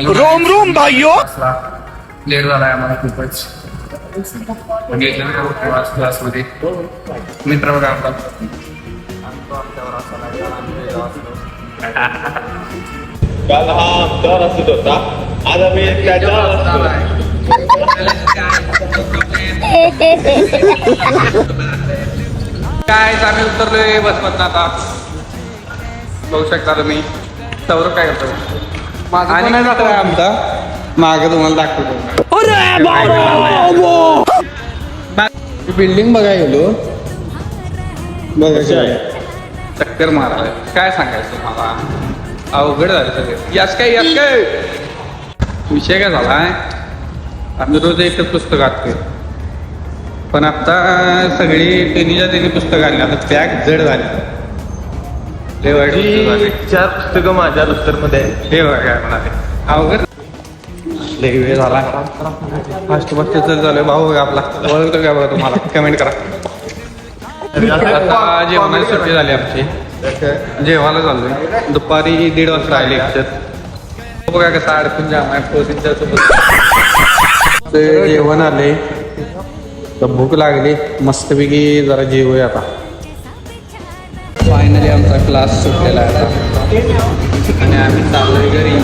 Rome Rome भाइयों. Late झालाय आम्हाला खूपच. क्लासमध्ये मित्र बघा आपला काल हा आमच्यावर असत होता, आज आम्ही काय आम्ही उतरलोय बसमधनं आता. बघू शकता तुम्ही. सौरभ काय करतो आणि नाही जातो आमचा मागे तुम्हाला दाखवतो. बिल्डिंग बघा गेलो बघा चक्कर माराय काय सांगायचं मला. अवघड झालं सगळे. याच काय विषय काय झालाय. आम्ही रोज एकच पुस्तक वाचतोय पण आता सगळी त्यांनी पुस्तक आणली. आता बॅग जड झाली. लय वाईट झाले. 4 पुस्तकं माझ्या दफ्तरमध्ये आहे. हे बघा काय म्हणाले अवघड लय वेळ झाला. फास्ट झालं भाऊ बघा आपला ओळखतो का बघा तुम्हाला कमेंट करा. आता जेवणाची सुट्टी झाली आमची. जेवायला चाललोय. दुपारी 1:30 वाजता राहिले लेक्चर. बघा कसं अडकून जाम आहे पोरींच्या सोबत. जेवण आले तर भूक लागली मस्तपैकी जरा जेवूया आता. फायनली आमचा क्लास सुटलेला आहे आता आणि आम्ही चाललोय घरी.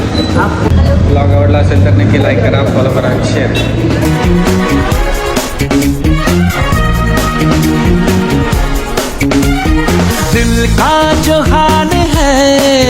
ब्लॉग आवडला असेल तर नक्की लाईक करा, फॉलो करा, शेअर.